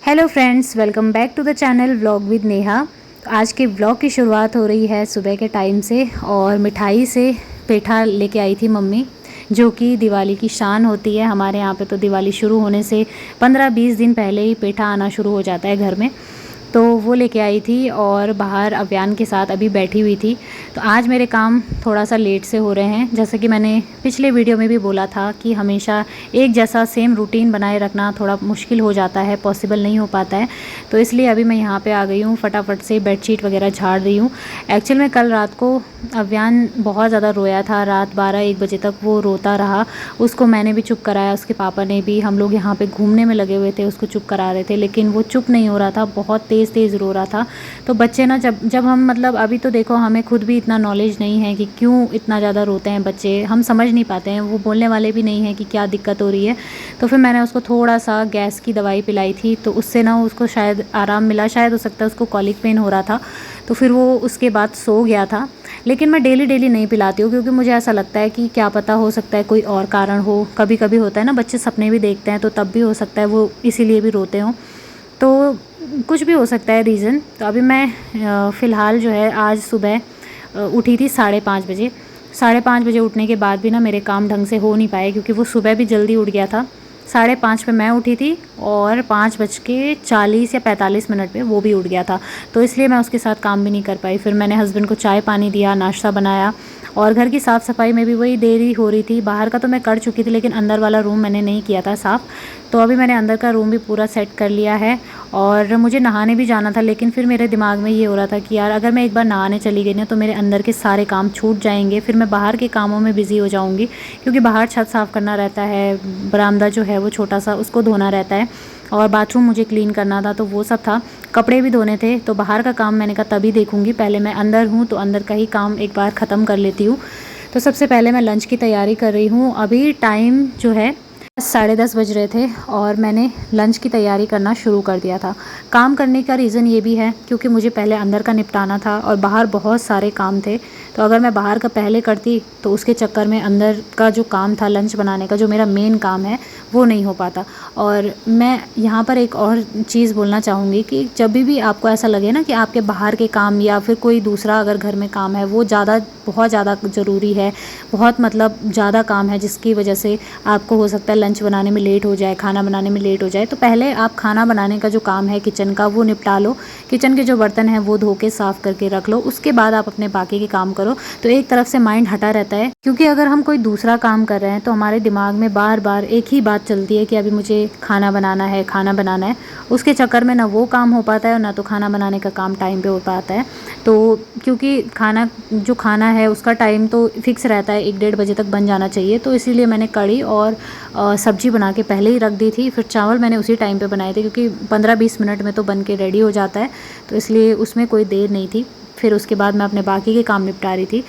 Hello friends, welcome back to the channel vlog with Neha. तो आज के व्लॉग की शुरुआत हो रही है सुबह के टाइम से और मिठाई से। पेठा लेके आई थी मम्मी, जो कि दिवाली की शान होती है। हमारे यहाँ पे तो दिवाली शुरू होने से 15-20 दिन पहले ही पेठा आना शुरू हो जाता है घर में। तो वो लेके आई थी और बाहर अव्यान के साथ अभी बैठी हुई थी। तो आज मेरे काम थोड़ा सा लेट से हो रहे हैं। जैसे कि मैंने पिछले वीडियो में भी बोला था कि हमेशा एक जैसा सेम रूटीन बनाए रखना थोड़ा मुश्किल हो जाता है, पॉसिबल नहीं हो पाता है। तो इसलिए अभी मैं यहाँ पे आ गई हूँ, फटाफट से बेडशीट वगैरह झाड़ रही हूँ। एक्चुअल में कल रात को अव्यान बहुत ज़्यादा रोया था, रात 12-1 बजे तक वो रोता रहा। उसको मैंने भी चुप कराया, उसके पापा ने भी। हम लोग यहाँ पे घूमने में लगे हुए थे, उसको चुप करा रहे थे, लेकिन वो चुप नहीं हो रहा था, बहुत तेज़ तेज़ रो रहा था। तो बच्चे ना जब हम मतलब अभी तो देखो हमें खुद भी इतना नॉलेज नहीं है कि क्यों इतना ज़्यादा रोते हैं बच्चे, हम समझ नहीं पाते हैं। वो बोलने वाले भी नहीं हैं कि क्या दिक्कत हो रही है। तो फिर मैंने उसको थोड़ा सा गैस की दवाई पिलाई थी, तो उससे ना उसको शायद आराम मिला, शायद हो सकता है उसको कॉलिक पेन हो रहा था। तो फिर वो उसके बाद सो गया था। लेकिन मैं डेली डेली नहीं पिलाती हूँ, क्योंकि मुझे ऐसा लगता है कि क्या पता, हो सकता है कोई और कारण हो। कभी कभी होता है ना, बच्चे सपने भी देखते हैं, तो तब भी हो सकता है वो इसीलिए भी रोते हों। तो कुछ भी हो सकता है रीज़न। तो अभी मैं फ़िलहाल जो है आज सुबह उठी थी 5:30 बजे। 5:30 बजे उठने के बाद भी ना मेरे काम ढंग से हो नहीं पाए, क्योंकि वो सुबह भी जल्दी उठ गया था। 5:30 पे मैं उठी थी और 5:40 या 45 मिनट पे वो भी उठ गया था। तो इसलिए मैं उसके साथ काम भी नहीं कर पाई। फिर मैंने हस्बैंड को चाय पानी दिया, नाश्ता बनाया, और घर की साफ़ सफाई में भी वही देरी हो रही थी। बाहर का तो मैं कर चुकी थी, लेकिन अंदर वाला रूम मैंने नहीं किया था साफ़। तो अभी मैंने अंदर का रूम भी पूरा सेट कर लिया है। और मुझे नहाने भी जाना था, लेकिन फिर मेरे दिमाग में ये हो रहा था कि यार अगर मैं एक बार नहाने चली गई ना, तो मेरे अंदर के सारे काम छूट जाएंगे। फिर मैं बाहर के कामों में बिज़ी हो जाऊंगी, क्योंकि बाहर छत साफ़ करना रहता है, बरामदा जो है वो छोटा सा, उसको धोना रहता है, और बाथरूम मुझे क्लीन करना था, तो वो सब था। कपड़े भी धोने थे। तो बाहर का काम मैंने कहा तभी देखूंगी, पहले मैं अंदर हूँ तो अंदर का ही काम एक बार ख़त्म कर लेती हूँ। तो सबसे पहले मैं लंच की तैयारी कर रही हूँ। अभी टाइम जो है 10:30 बज रहे थे और मैंने लंच की तैयारी करना शुरू कर दिया था। काम करने का रीज़न ये भी है क्योंकि मुझे पहले अंदर का निपटाना था और बाहर बहुत सारे काम थे। तो अगर मैं बाहर का पहले करती तो उसके चक्कर में अंदर का जो काम था, लंच बनाने का, जो मेरा मेन काम है, वो नहीं हो पाता। और मैं यहाँ पर एक और चीज़ बोलना चाहूँगी कि जब भी आपको ऐसा लगे ना कि आपके बाहर के काम या फिर कोई दूसरा अगर घर में काम है, वो बहुत ज़्यादा ज़रूरी है, बहुत मतलब ज़्यादा काम है, जिसकी वजह से आपको हो सकता है लंच बनाने में लेट हो जाए, खाना बनाने में लेट हो जाए, तो पहले आप खाना बनाने का जो काम है किचन का, वो निपटा लो। किचन के जो बर्तन हैं वो धो के साफ़ करके रख लो, उसके बाद आप अपने बाकी के काम करो। तो एक तरफ से माइंड हटा रहता है, क्योंकि अगर हम कोई दूसरा काम कर रहे हैं तो हमारे दिमाग में बार बार एक ही बात चलती है कि अभी मुझे खाना बनाना है, खाना बनाना है। उसके चक्कर में ना वो काम हो पाता है और ना तो खाना बनाने का काम टाइम पे हो पाता है। तो क्योंकि खाना है उसका टाइम तो फिक्स रहता है, 1-1:30 बजे तक बन जाना चाहिए। तो इसीलिए मैंने कढ़ी और सब्जी बना के पहले ही रख दी थी। फिर चावल मैंने उसी टाइम पे बनाए थे, क्योंकि 15-20 मिनट में तो बन के रेडी हो जाता है, तो इसलिए उसमें कोई देर नहीं थी। फिर उसके बाद मैं अपने बाकी के काम निपटा रही थी।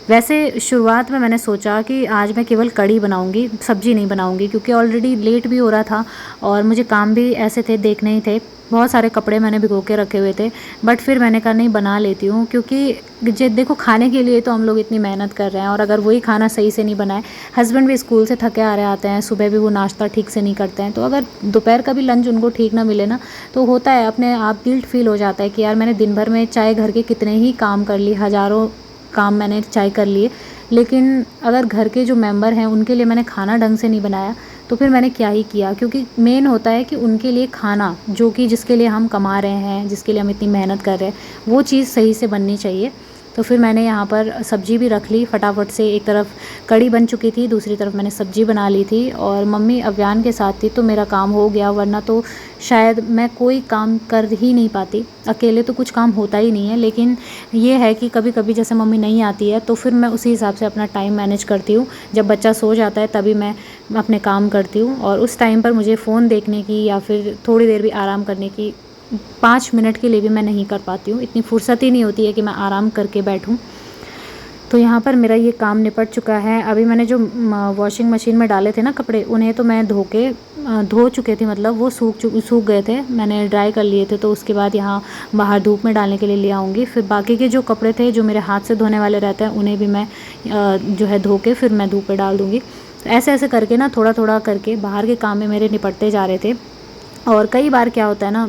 वैसे शुरुआत में मैंने सोचा कि आज मैं केवल कढ़ी बनाऊंगी, सब्ज़ी नहीं बनाऊंगी, क्योंकि ऑलरेडी लेट भी हो रहा था और मुझे काम भी ऐसे थे, देखने ही थे। बहुत सारे कपड़े मैंने भिगो के रखे हुए थे, बट फिर मैंने कहा नहीं, बना लेती हूँ। क्योंकि देखो, खाने के लिए तो हम लोग इतनी मेहनत कर रहे हैं, और अगर वही खाना सही से नहीं बनाए, हस्बैंड भी स्कूल से थके आ रहे आते हैं, सुबह भी वो नाश्ता ठीक से नहीं करते हैं, तो अगर दोपहर का भी लंच उनको ठीक ना मिले ना, तो होता है अपने आप गिल्ट फील हो जाता है कि यार मैंने दिन भर में चाहे घर के कितने ही काम कर लिए, हज़ारों काम मैंने चाहे कर लिए, लेकिन अगर घर के जो मेंबर हैं उनके लिए मैंने खाना ढंग से नहीं बनाया, तो फिर मैंने क्या ही किया। क्योंकि मेन होता है कि उनके लिए खाना, जो कि जिसके लिए हम कमा रहे हैं, जिसके लिए हम इतनी मेहनत कर रहे हैं, वो चीज़ सही से बननी चाहिए। तो फिर मैंने यहाँ पर सब्ज़ी भी रख ली फटाफट से। एक तरफ कढ़ी बन चुकी थी, दूसरी तरफ मैंने सब्ज़ी बना ली थी, और मम्मी अव्यान के साथ थी तो मेरा काम हो गया, वरना तो शायद मैं कोई काम कर ही नहीं पाती। अकेले तो कुछ काम होता ही नहीं है, लेकिन ये है कि कभी कभी जैसे मम्मी नहीं आती है तो फिर मैं उसी हिसाब से अपना टाइम मैनेज करती हूँ। जब बच्चा सो जाता है तभी मैं अपने काम करती हूँ, और उस टाइम पर मुझे फ़ोन देखने की या फिर थोड़ी देर भी आराम करने की 5 मिनट के लिए भी मैं नहीं कर पाती हूँ। इतनी फुर्सत ही नहीं होती है कि मैं आराम करके बैठूँ। तो यहाँ पर मेरा ये काम निपट चुका है। अभी मैंने जो वॉशिंग मशीन में डाले थे ना कपड़े, उन्हें तो मैं धो चुके थे, मतलब वो सूख गए थे, मैंने ड्राई कर लिए थे। तो उसके बाद यहाँ बाहर धूप में डालने के लिए ले आऊँगी। फिर बाकी के जो कपड़े थे जो मेरे हाथ से धोने वाले रहते हैं, उन्हें भी मैं जो है धो के फिर मैं धूप में डाल दूँगी। तो ऐसे ऐसे करके ना, थोड़ा थोड़ा करके बाहर के काम में मेरे निपटते जा रहे थे। और कई बार क्या होता है ना,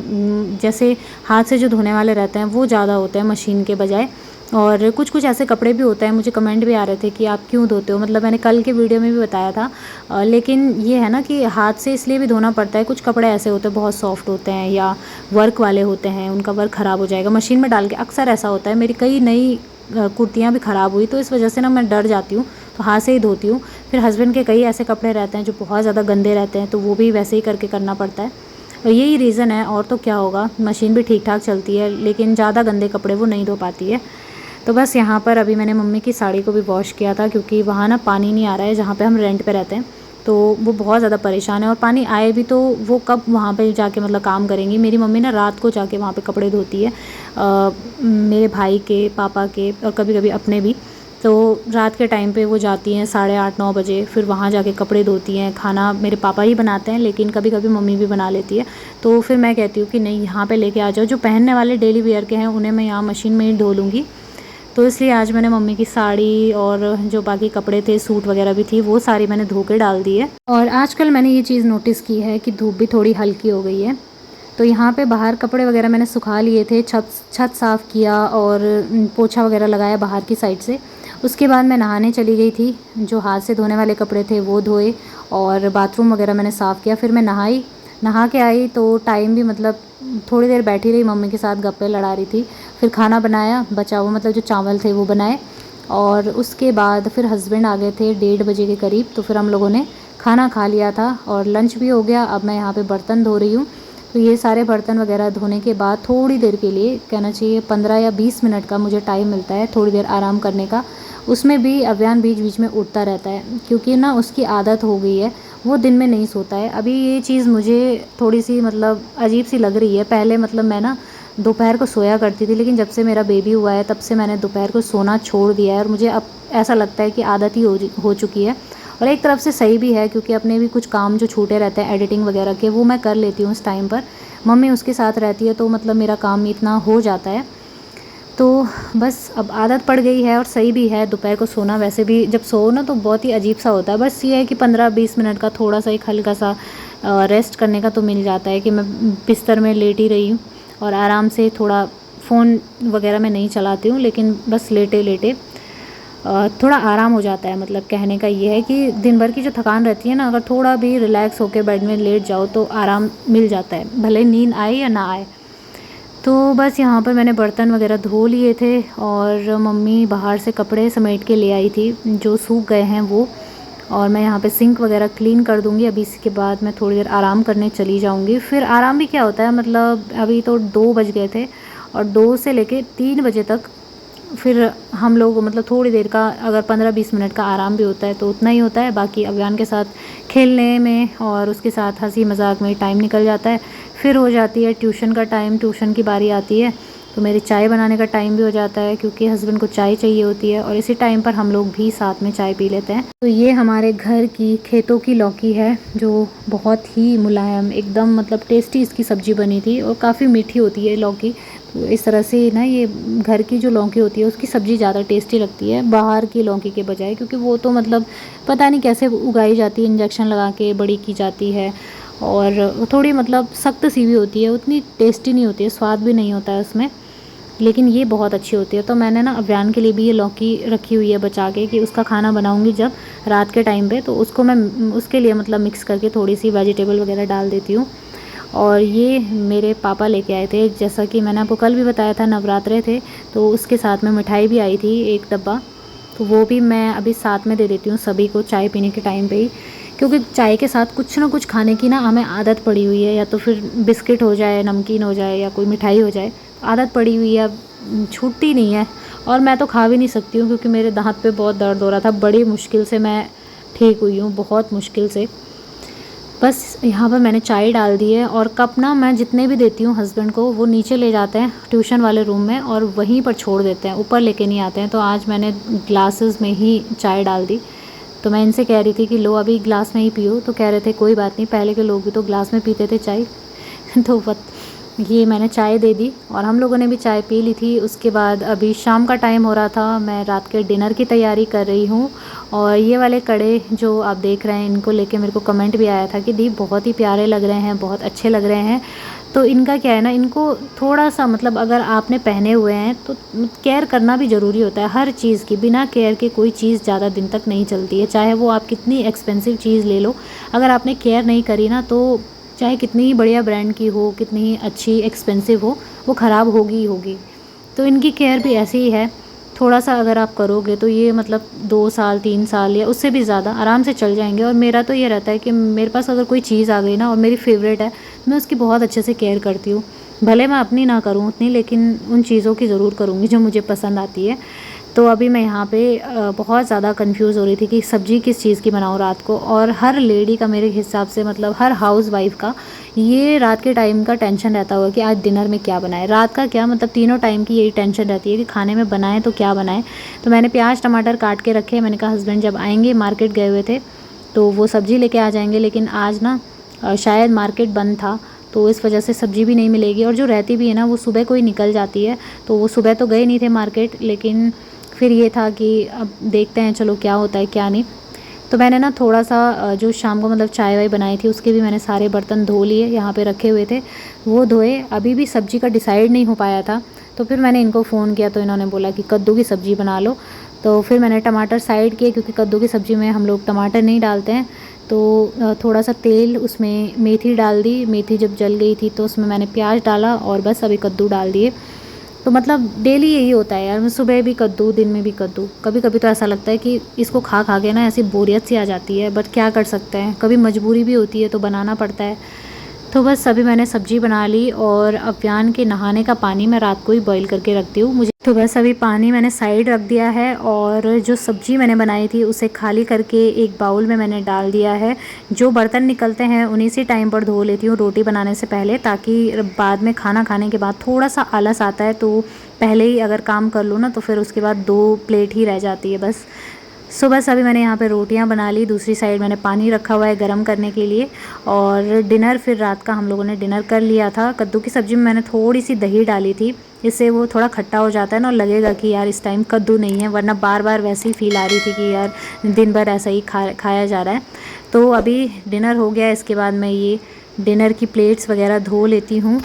जैसे हाथ से जो धोने वाले रहते हैं वो ज़्यादा होते हैं मशीन के बजाय। और कुछ कुछ ऐसे कपड़े भी होते हैं, मुझे कमेंट भी आ रहे थे कि आप क्यों धोते हो, मतलब मैंने कल के वीडियो में भी बताया था। लेकिन ये है ना कि हाथ से इसलिए भी धोना पड़ता है, कुछ कपड़े ऐसे होते हैं बहुत सॉफ्ट होते हैं या वर्क वाले होते हैं, उनका वर्क ख़राब हो जाएगा मशीन में डाल के, अक्सर ऐसा होता है। मेरी कई नई कुर्तियाँ भी ख़राब हुई, तो इस वजह से ना मैं डर जाती हूँ, तो हाथ से ही धोती हूँ। फिर हस्बैंड के कई ऐसे कपड़े रहते हैं जो बहुत ज़्यादा गंदे रहते हैं, तो वो भी वैसे ही करके करना पड़ता है। और यही रीज़न है, और तो क्या होगा, मशीन भी ठीक ठाक चलती है लेकिन ज़्यादा गंदे कपड़े वो नहीं धो पाती है। तो बस यहाँ पर अभी मैंने मम्मी की साड़ी को भी वॉश किया था, क्योंकि वहाँ ना पानी नहीं आ रहा है जहाँ पे हम रेंट पे रहते हैं, तो वो बहुत ज़्यादा परेशान है। और पानी आए भी तो वो कब वहाँ पे जाके मतलब काम करेंगी। मेरी मम्मी ना रात को जाके वहाँ पे कपड़े धोती है, मेरे भाई के, पापा के, और कभी कभी अपने भी। तो रात के टाइम पे वो जाती हैं 8:30-9 बजे, फिर वहाँ जाके कपड़े धोती हैं। खाना मेरे पापा ही बनाते हैं, लेकिन कभी कभी मम्मी भी बना लेती है। तो फिर मैं कहती हूँ कि नहीं, यहाँ पे लेके आ जाओ, जो पहनने वाले डेली वेयर के हैं उन्हें मैं यहाँ मशीन में ही धो लूँगी। तो इसलिए आज मैंने मम्मी की साड़ी और जो बाकी कपड़े थे, सूट वगैरह भी थी, वो सारी मैंने धो के डाल दी है। और आजकल मैंने ये चीज़ नोटिस की है कि धूप भी थोड़ी हल्की हो गई है। तो यहाँ पे बाहर कपड़े वगैरह मैंने सुखा लिए थे, छत साफ़ किया और पोछा वगैरह लगाया बाहर की साइड से। उसके बाद मैं नहाने चली गई थी, जो हाथ से धोने वाले कपड़े थे वो धोए और बाथरूम वगैरह मैंने साफ़ किया। फिर मैं नहा के आई, तो टाइम भी मतलब थोड़ी देर बैठी रही, मम्मी के साथ गप्पे लड़ा रही थी। फिर खाना बनाया, बचा हुआ मतलब जो चावल थे वो बनाए। और उसके बाद फिर हस्बैंड आ गए थे 1:30 बजे के करीब, तो फिर हम लोगों ने खाना खा लिया था और लंच भी हो गया। अब मैं यहाँ पे बर्तन धो रही हूँ। तो ये सारे बर्तन वगैरह धोने के बाद थोड़ी देर के लिए, कहना चाहिए 15 या 20 मिनट का मुझे टाइम मिलता है थोड़ी देर आराम करने का। उसमें भी अव्यान बीच बीच में उठता रहता है, क्योंकि ना उसकी आदत हो गई है, वो दिन में नहीं सोता है। अभी ये चीज़ मुझे थोड़ी सी मतलब अजीब सी लग रही है। पहले मतलब मैं ना दोपहर को सोया करती थी, लेकिन जब से मेरा बेबी हुआ है तब से मैंने दोपहर को सोना छोड़ दिया है, और मुझे अब ऐसा लगता है कि आदत ही हो चुकी है। और एक तरफ से सही भी है, क्योंकि अपने भी कुछ काम जो छूटे रहते हैं एडिटिंग वगैरह के, वो मैं कर लेती हूँ उस टाइम पर। मम्मी उसके साथ रहती है, तो मतलब मेरा काम इतना हो जाता है। तो बस अब आदत पड़ गई है, और सही भी है। दोपहर को सोना वैसे भी जब सो ना तो बहुत ही अजीब सा होता है। बस ये है कि 15-20 मिनट का थोड़ा सा एक हल्का सा रेस्ट करने का तो मिल जाता है, कि मैं बिस्तर में लेटी रही हूँ और आराम से थोड़ा फ़ोन वगैरह मैं नहीं चलाती हूँ, लेकिन बस लेटे लेटे थोड़ा आराम हो जाता है। मतलब कहने का ये है कि दिन भर की जो थकान रहती है ना, अगर थोड़ा भी रिलैक्स होकर बेड में लेट जाओ तो आराम मिल जाता है, भले नींद आए या ना आए। तो बस यहाँ पर मैंने बर्तन वगैरह धो लिए थे, और मम्मी बाहर से कपड़े समेट के ले आई थी जो सूख गए हैं वो। और मैं यहाँ पे सिंक वगैरह क्लीन कर दूँगी। अभी इसके बाद मैं थोड़ी देर आराम करने चली जाऊँगी। फिर आराम भी क्या होता है, मतलब अभी तो 2 बज गए थे, और 2 से लेके 3 बजे तक फिर हम लोग मतलब थोड़ी देर का, अगर 15-20 मिनट का आराम भी होता है तो उतना ही होता है। बाकी अव्यान के साथ खेलने में और उसके साथ हंसी मजाक में टाइम निकल जाता है। फिर हो जाती है ट्यूशन का टाइम, ट्यूशन की बारी आती है, तो मेरी चाय बनाने का टाइम भी हो जाता है, क्योंकि हस्बैंड को चाय चाहिए होती है, और इसी टाइम पर हम लोग भी साथ में चाय पी लेते हैं। तो ये हमारे घर की खेतों की लौकी है, जो बहुत ही मुलायम एकदम मतलब टेस्टी इसकी सब्ज़ी बनी थी, और काफ़ी मीठी होती है लौकी। तो इस तरह से ना ये घर की जो लौकी होती है उसकी सब्ज़ी ज़्यादा टेस्टी लगती है बाहर की लौकी के बजाय, क्योंकि वो तो मतलब पता नहीं कैसे उगाई जाती है, इंजेक्शन लगा के बड़ी की जाती है, और थोड़ी मतलब सख्त सी भी होती है, उतनी टेस्टी नहीं होती है, स्वाद भी नहीं होता है उसमें। लेकिन ये बहुत अच्छी होती है। तो मैंने ना अव्यान के लिए भी ये लौकी रखी हुई है बचा के, कि उसका खाना बनाऊंगी जब रात के टाइम पे, तो उसको मैं उसके लिए मतलब मिक्स करके थोड़ी सी वेजिटेबल वगैरह डाल देती हूँ। और ये मेरे पापा लेके आए थे, जैसा कि मैंने आपको कल भी बताया था, नवरात्रे थे, तो उसके साथ में मिठाई भी आई थी 1 डब्बा, तो वो भी मैं अभी साथ में दे देती हूँ सभी को चाय पीने के टाइम पे ही। क्योंकि चाय के साथ कुछ ना कुछ खाने की ना हमें आदत पड़ी हुई है, या तो फिर बिस्किट हो जाए, नमकीन हो जाए, या कोई मिठाई हो जाए, आदत पड़ी हुई है, छूटती नहीं है। और मैं तो खा भी नहीं सकती हूँ, क्योंकि मेरे दांत पे बहुत दर्द हो रहा था, बड़ी मुश्किल से मैं ठीक हुई हूँ, बहुत मुश्किल से। बस यहाँ पर मैंने चाय डाल दी है, और कप ना मैं जितने भी देती हूँ हस्बैंड को, वो नीचे ले जाते हैं ट्यूशन वाले रूम में और वहीं पर छोड़ देते हैं, ऊपर लेके नहीं आते हैं। तो आज मैंने ग्लासेस में ही चाय डाल दी। तो मैं इनसे कह रही थी कि लो अभी ग्लास में ही पियो, तो कह रहे थे कोई बात नहीं, पहले के लोग भी तो ग्लास में पीते थे चाय। तो ये मैंने चाय दे दी, और हम लोगों ने भी चाय पी ली थी। उसके बाद अभी शाम का टाइम हो रहा था, मैं रात के डिनर की तैयारी कर रही हूँ, और ये वाले कड़े जो आप देख रहे हैं, इनको लेके मेरे को कमेंट भी आया था कि दी बहुत ही प्यारे लग रहे हैं, बहुत अच्छे लग रहे हैं। तो इनका क्या है ना, इनको थोड़ा सा मतलब अगर आपने पहने हुए हैं तो केयर करना भी ज़रूरी होता है हर चीज़ की। बिना केयर के कोई चीज़ ज़्यादा दिन तक नहीं चलती है, चाहे वो आप कितनी एक्सपेंसिव चीज़ ले लो, अगर आपने केयर नहीं करी ना तो चाहे कितनी ही बढ़िया ब्रांड की हो, कितनी ही अच्छी एक्सपेंसिव हो, वो ख़राब होगी ही होगी। तो इनकी केयर भी ऐसी ही है, थोड़ा सा अगर आप करोगे तो ये मतलब 2 साल 3 साल या उससे भी ज़्यादा आराम से चल जाएंगे। और मेरा तो ये रहता है कि मेरे पास अगर कोई चीज़ आ गई ना और मेरी फेवरेट है, मैं उसकी बहुत अच्छे से केयर करती हूँ। भले मैं अपनी ना करूँ उतनी, लेकिन उन चीज़ों की ज़रूर करूँगी जो मुझे पसंद आती है। तो अभी मैं यहाँ पे बहुत ज़्यादा कंफ्यूज़ हो रही थी कि सब्ज़ी किस चीज़ की बनाऊँ रात को। और हर लेडी का मेरे हिसाब से, मतलब हर हाउस वाइफ का ये रात के टाइम का टेंशन रहता होगा कि आज डिनर में क्या बनाएं। रात का क्या, मतलब तीनों टाइम की यही टेंशन रहती है कि खाने में बनाएं तो क्या बनाएं। तो मैंने प्याज टमाटर काट के रखे। मैंने कहा हस्बैंड जब आएंगे, मार्केट गए हुए थे, तो वो सब्ज़ी लेके आ जाएंगे। लेकिन आज ना शायद मार्केट बंद था, तो इस वजह से सब्ज़ी भी नहीं मिलेगी। और जो रहती भी है ना, वो सुबह को ही निकल जाती है। तो वो सुबह तो गए नहीं थे मार्केट, लेकिन फिर ये था कि अब देखते हैं चलो क्या होता है क्या नहीं। तो मैंने ना थोड़ा सा जो शाम को मतलब चाय वाय बनाई थी, उसके भी मैंने सारे बर्तन धो लिए, यहाँ पे रखे हुए थे वो धोए। अभी भी सब्ज़ी का डिसाइड नहीं हो पाया था, तो फिर मैंने इनको फ़ोन किया तो इन्होंने बोला कि कद्दू की सब्ज़ी बना लो। तो फिर मैंने टमाटर साइड किए, क्योंकि कद्दू की सब्ज़ी में हम लोग टमाटर नहीं डालते हैं। तो थोड़ा सा तेल, उसमें मेथी डाल दी। मेथी जब जल गई थी तो उसमें मैंने प्याज डाला और बस अभी कद्दू डाल दिए। तो मतलब डेली यही होता है यार, मैं सुबह भी कद्दू, दिन में भी कद्दू। कभी कभी तो ऐसा लगता है कि इसको खा खा के ना ऐसी बोरियत सी आ जाती है, बट क्या कर सकते हैं, कभी मजबूरी भी होती है तो बनाना पड़ता है। तो बस अभी मैंने सब्ज़ी बना ली और अव्यान के नहाने का पानी मैं रात को ही बॉईल करके रखती हूँ। मुझे तो बस अभी पानी मैंने साइड रख दिया है और जो सब्ज़ी मैंने बनाई थी उसे खाली करके एक बाउल में मैंने डाल दिया है। जो बर्तन निकलते हैं उन्हीं से टाइम पर धो लेती हूँ रोटी बनाने से पहले, ताकि बाद में खाना खाने के बाद थोड़ा सा आलस आता है, तो पहले ही अगर काम कर लूँ ना तो फिर उसके बाद 2 प्लेट ही रह जाती है बस। सो बस अभी मैंने यहाँ पे रोटियाँ बना ली, दूसरी साइड मैंने पानी रखा हुआ है गरम करने के लिए। और डिनर फिर रात का हम लोगों ने डिनर कर लिया था। कद्दू की सब्ज़ी में मैंने थोड़ी सी दही डाली थी, इससे वो थोड़ा खट्टा हो जाता है ना, और लगेगा कि यार इस टाइम कद्दू नहीं है, वरना बार बार वैसे ही फील आ रही थी कि यार दिन भर ऐसा ही खाया जा रहा है। तो अभी डिनर हो गया, इसके बाद मैं ये डिनर की प्लेट्स वगैरह धो लेती हूँ।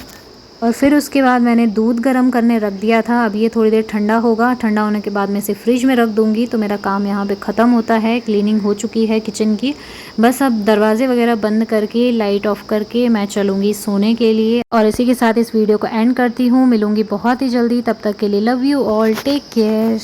और फिर उसके बाद मैंने दूध गर्म करने रख दिया था। अब ये थोड़ी देर ठंडा होगा, ठंडा होने के बाद मैं इसे फ्रिज में रख दूँगी। तो मेरा काम यहाँ पे ख़त्म होता है, क्लीनिंग हो चुकी है किचन की। बस अब दरवाजे वगैरह बंद करके, लाइट ऑफ करके मैं चलूँगी सोने के लिए। और इसी के साथ इस वीडियो को एंड करती हूँ। मिलूँगी बहुत ही जल्दी, तब तक के लिए love you all, take care.